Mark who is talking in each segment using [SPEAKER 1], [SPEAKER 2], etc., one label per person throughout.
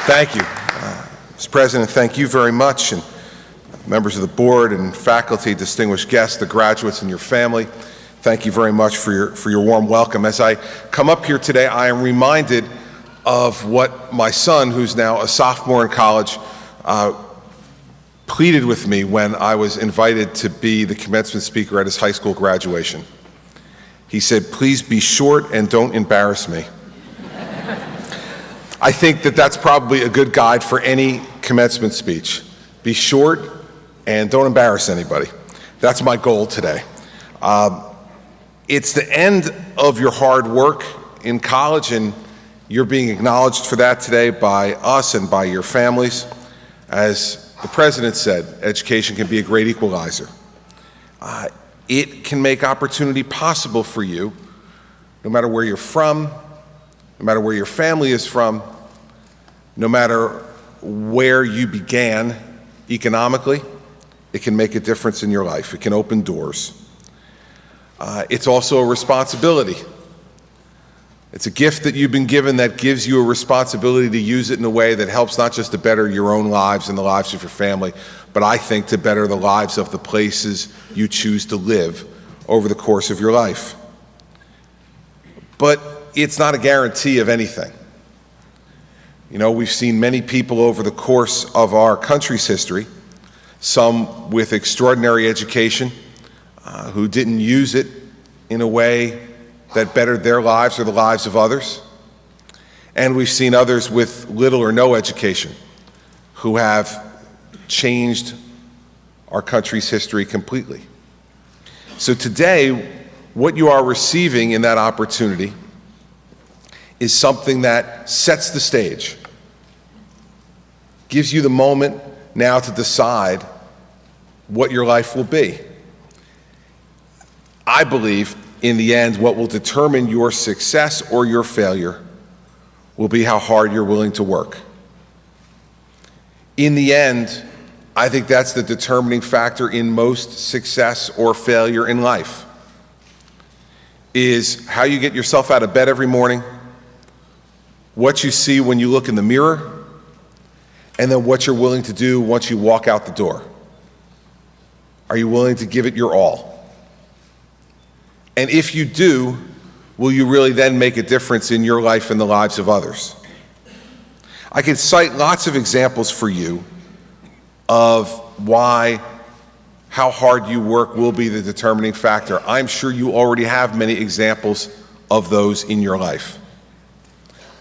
[SPEAKER 1] Thank you. Mr. President, thank you very much, and members of the board and faculty, distinguished guests, the graduates and your family, thank you very much for your warm welcome. As I come up here today, I am reminded of what my son, who's now a sophomore in college, pleaded with me when I was invited to be the commencement speaker at his high school graduation. He said, "Please be short and don't embarrass me." I think that that's probably a good guide for any commencement speech. Be short and don't embarrass anybody. That's my goal today. It's the end of your hard work in college, and you're being acknowledged for that today by us and by your families. As the president said, education can be a great equalizer. It can make opportunity possible for you, no matter where you're from, no matter where your family is from, no matter where you began economically. It can make a difference in your life. It can open doors. It's also a responsibility. It's a gift that you've been given that gives you a responsibility to use it in a way that helps not just to better your own lives and the lives of your family, but I think to better the lives of the places you choose to live over the course of your life. But it's not a guarantee of anything. You know, we've seen many people over the course of our country's history, some with extraordinary education, who didn't use it in a way that bettered their lives or the lives of others. And we've seen others with little or no education who have changed our country's history completely. So today, what you are receiving in that opportunity is something that sets the stage, gives you the moment now to decide what your life will be. I believe, in the end, what will determine your success or your failure will be how hard you're willing to work. In the end, I think that's the determining factor in most success or failure in life, is how you get yourself out of bed every morning, what you see when you look in the mirror, and then what you're willing to do once you walk out the door. Are you willing to give it your all? And if you do, will you really then make a difference in your life and the lives of others? I can cite lots of examples for you of why how hard you work will be the determining factor. I'm sure you already have many examples of those in your life.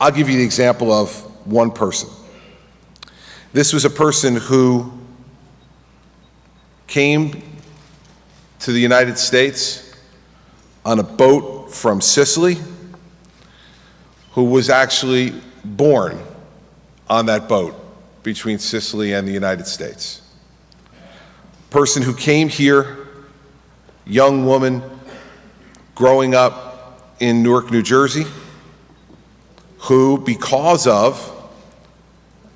[SPEAKER 1] I'll give you the example of one person. This was a person who came to the United States on a boat from Sicily, who was actually born on that boat between Sicily and the United States. Person who came here, young woman, growing up in Newark, New Jersey, who, because of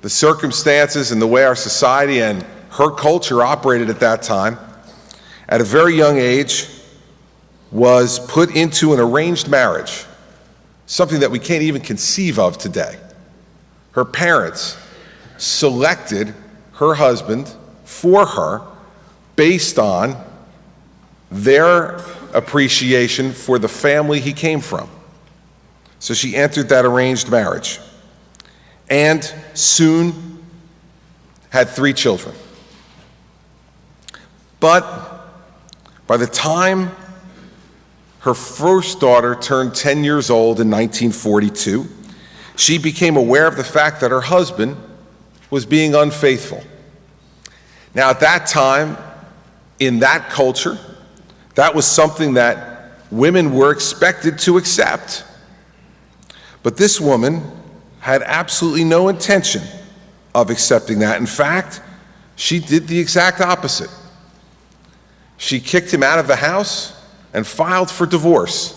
[SPEAKER 1] the circumstances and the way our society and her culture operated at that time, at a very young age, was put into an arranged marriage, something that we can't even conceive of today. Her parents selected her husband for her based on their appreciation for the family he came from. So she entered that arranged marriage and soon had 3 children. But by the time her first daughter turned 10 years old in 1942, she became aware of the fact that her husband was being unfaithful. Now, at that time, in that culture, that was something that women were expected to accept. But this woman had absolutely no intention of accepting that. In fact, she did the exact opposite. She kicked him out of the house and filed for divorce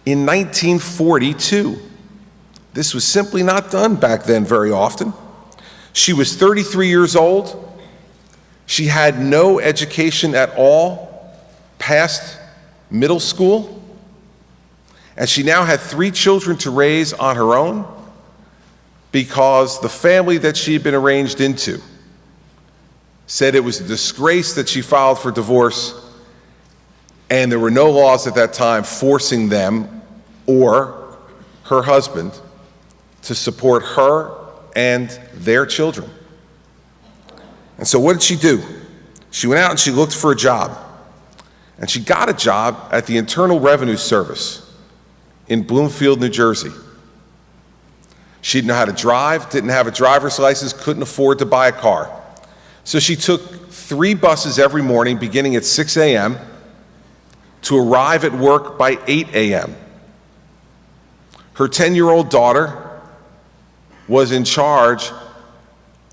[SPEAKER 1] in 1942. This was simply not done back then very often. She was 33 years old. She had no education at all past middle school. And she now had 3 children to raise on her own because the family that she had been arranged into said it was a disgrace that she filed for divorce, and there were no laws at that time forcing them or her husband to support her and their children. And so what did she do? She went out and she looked for a job. And she got a job at the Internal Revenue Service in Bloomfield, New Jersey. She didn't know how to drive, didn't have a driver's license, couldn't afford to buy a car. So she took 3 buses every morning beginning at 6 a.m. to arrive at work by 8 a.m. Her 10-year-old daughter was in charge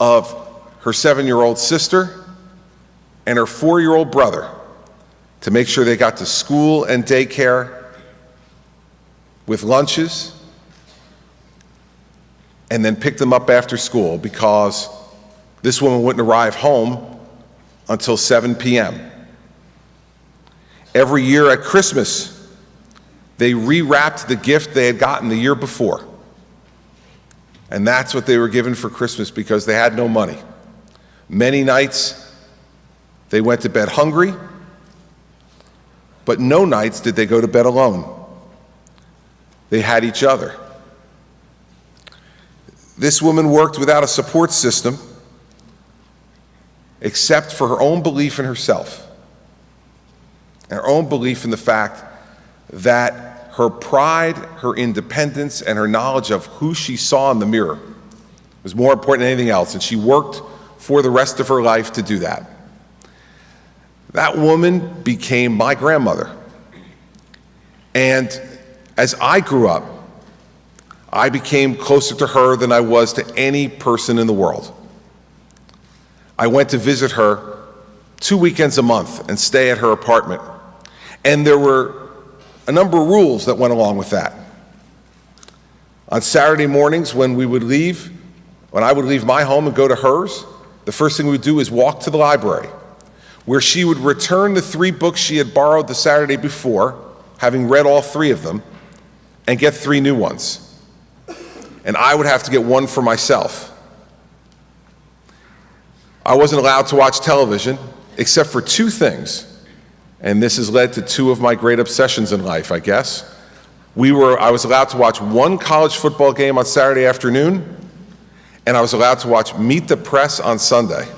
[SPEAKER 1] of her 7-year-old sister and her 4-year-old brother to make sure they got to school and daycare with lunches, and then pick them up after school, because this woman wouldn't arrive home until 7 p.m. Every year at Christmas, they rewrapped the gift they had gotten the year before. And that's what they were given for Christmas, because they had no money. Many nights, they went to bed hungry, but no nights did they go to bed alone. They had each other. This woman worked without a support system except for her own belief in herself, and her own belief in the fact that her pride, her independence, and her knowledge of who she saw in the mirror was more important than anything else, and she worked for the rest of her life to do that. That woman became my grandmother. And as I grew up, I became closer to her than I was to any person in the world. I went to visit her 2 weekends a month and stay at her apartment. And there were a number of rules that went along with that. On Saturday mornings when I would leave my home and go to hers, the first thing we would do is walk to the library, where she would return the 3 books she had borrowed the Saturday before, having read all 3 of them, and get 3 new ones. And I would have to get 1 for myself. I wasn't allowed to watch television except for 2 things, and this has led to 2 of my great obsessions in life, I guess. I was allowed to watch 1 college football game on Saturday afternoon, and I was allowed to watch Meet the Press on Sunday.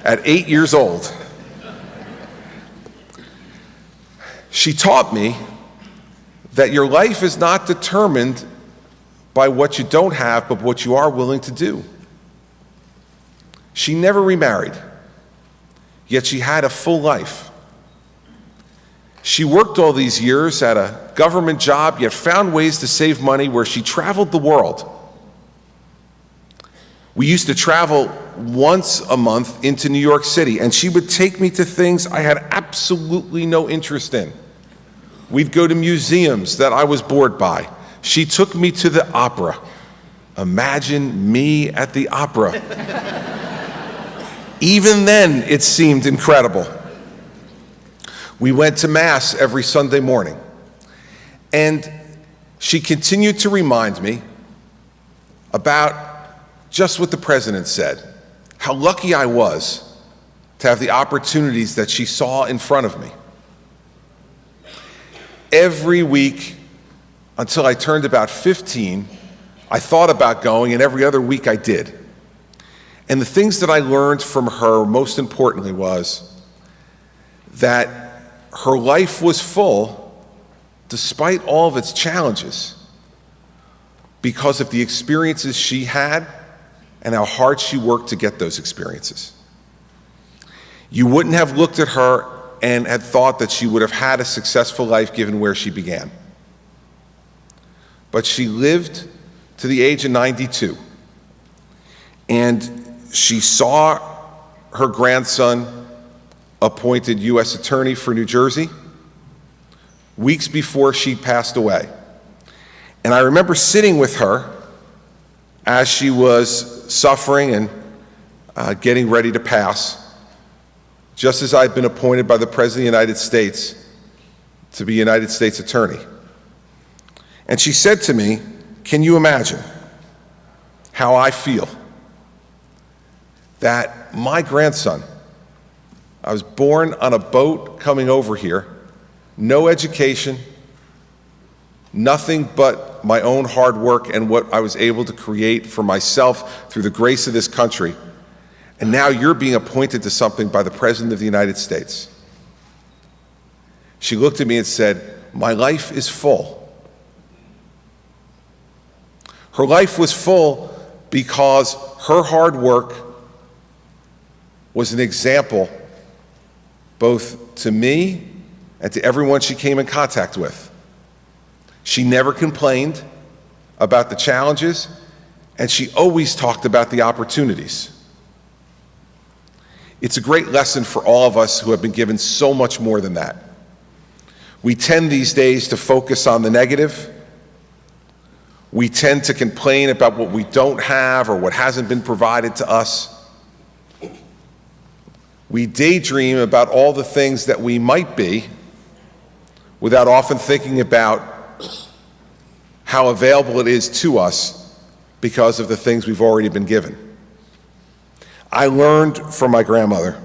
[SPEAKER 1] At 8 years old. She taught me that your life is not determined by what you don't have, but what you are willing to do. She never remarried, yet she had a full life. She worked all these years at a government job, yet found ways to save money where she traveled the world. We used to travel once a month into New York City, and she would take me to things I had absolutely no interest in. We'd go to museums that I was bored by. She took me to the opera. Imagine me at the opera. Even then, it seemed incredible. We went to Mass every Sunday morning, and she continued to remind me about just what the President said, how lucky I was to have the opportunities that she saw in front of me. Every week, until I turned about 15, I thought about going, and every other week I did. And the things that I learned from her, most importantly, was that her life was full despite all of its challenges because of the experiences she had and how hard she worked to get those experiences. You wouldn't have looked at her and had thought that she would have had a successful life given where she began. But she lived to the age of 92, and she saw her grandson appointed U.S. Attorney for New Jersey weeks before she passed away. And I remember sitting with her as she was suffering and getting ready to pass, just as I'd been appointed by the President of the United States to be United States Attorney. And she said to me, "Can you imagine how I feel that my grandson, I was born on a boat coming over here, no education, nothing but my own hard work and what I was able to create for myself through the grace of this country, and now you're being appointed to something by the President of the United States." She looked at me and said, "My life is full." Her life was full because her hard work was an example both to me and to everyone she came in contact with. She never complained about the challenges, and she always talked about the opportunities. It's a great lesson for all of us who have been given so much more than that. We tend these days to focus on the negative. We tend to complain about what we don't have or what hasn't been provided to us. We daydream about all the things that we might be without often thinking about how available it is to us because of the things we've already been given. I learned from my grandmother.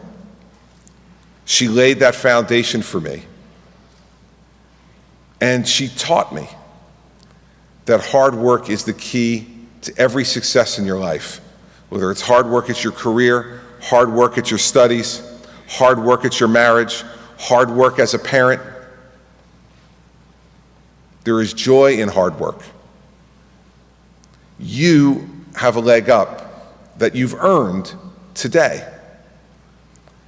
[SPEAKER 1] She laid that foundation for me. And she taught me that hard work is the key to every success in your life. Whether it's hard work at your career, hard work at your studies, hard work at your marriage, hard work as a parent. There is joy in hard work. You have a leg up that you've earned today.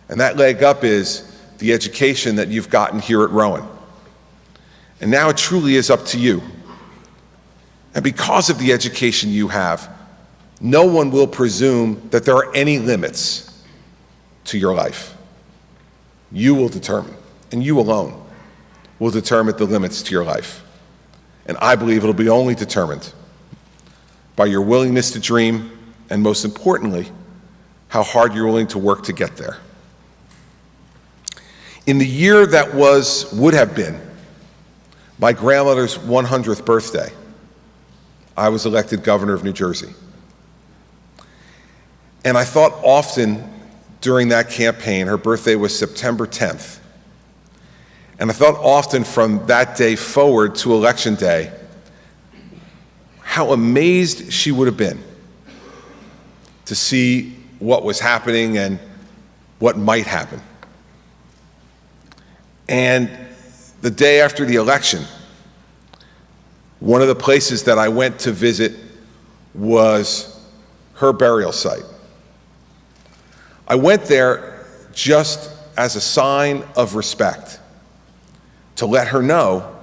[SPEAKER 1] And that leg up is the education that you've gotten here at Rowan. And now it truly is up to you. And because of the education you have, no one will presume that there are any limits to your life. You will determine, and you alone will determine the limits to your life. And I believe it'll be only determined by your willingness to dream, and most importantly, how hard you're willing to work to get there. In the year that would have been my grandmother's 100th birthday, I was elected governor of New Jersey. And I thought often during that campaign, her birthday was September 10th, and I thought often from that day forward to Election Day, how amazed she would have been to see what was happening and what might happen. And the day after the election, one of the places that I went to visit was her burial site. I went there just as a sign of respect, to let her know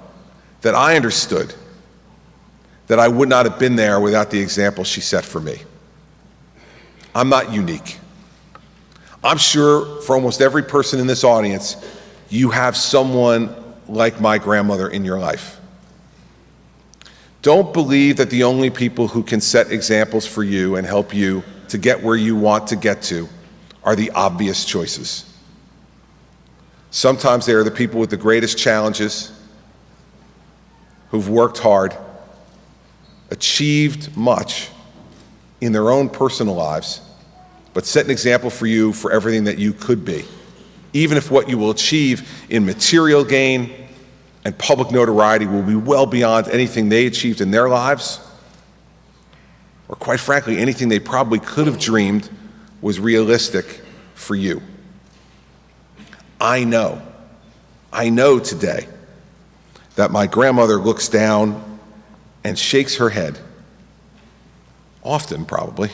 [SPEAKER 1] that I understood that I would not have been there without the example she set for me. I'm not unique. I'm sure for almost every person in this audience, you have someone like my grandmother in your life. Don't believe that the only people who can set examples for you and help you to get where you want to get to are the obvious choices. Sometimes they are the people with the greatest challenges, who've worked hard, achieved much in their own personal lives, but set an example for you for everything that you could be, even if what you will achieve in material gain and public notoriety will be well beyond anything they achieved in their lives, or quite frankly, anything they probably could have dreamed was realistic for you. I know today that my grandmother looks down and shakes her head, often probably,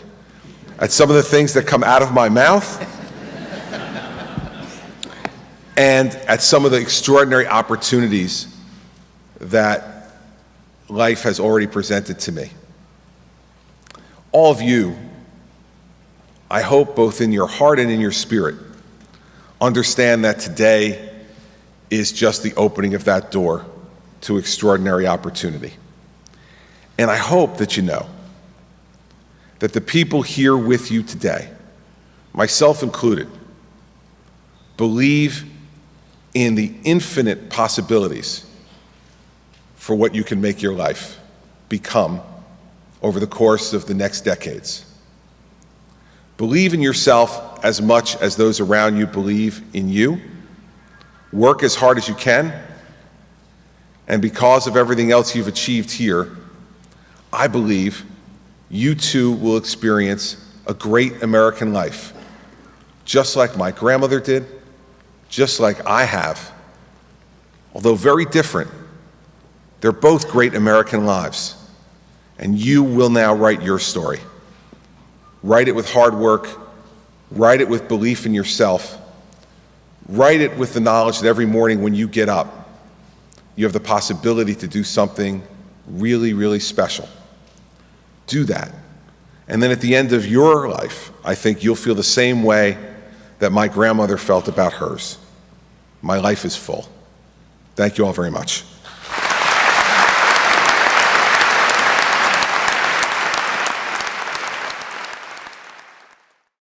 [SPEAKER 1] at some of the things that come out of my mouth and at some of the extraordinary opportunities that life has already presented to me. All of you, I hope both in your heart and in your spirit, understand that today is just the opening of that door to extraordinary opportunity. And I hope that you know that the people here with you today, myself included, believe in the infinite possibilities for what you can make your life become over the course of the next decades. Believe in yourself as much as those around you believe in you. Work as hard as you can. And because of everything else you've achieved here, I believe you too will experience a great American life, just like my grandmother did, just like I have. Although very different, they're both great American lives, and you will now write your story. Write it with hard work, write it with belief in yourself, write it with the knowledge that every morning when you get up, you have the possibility to do something really, really special. Do that. And then at the end of your life, I think you'll feel the same way that my grandmother felt about hers. My life is full. Thank you all very much.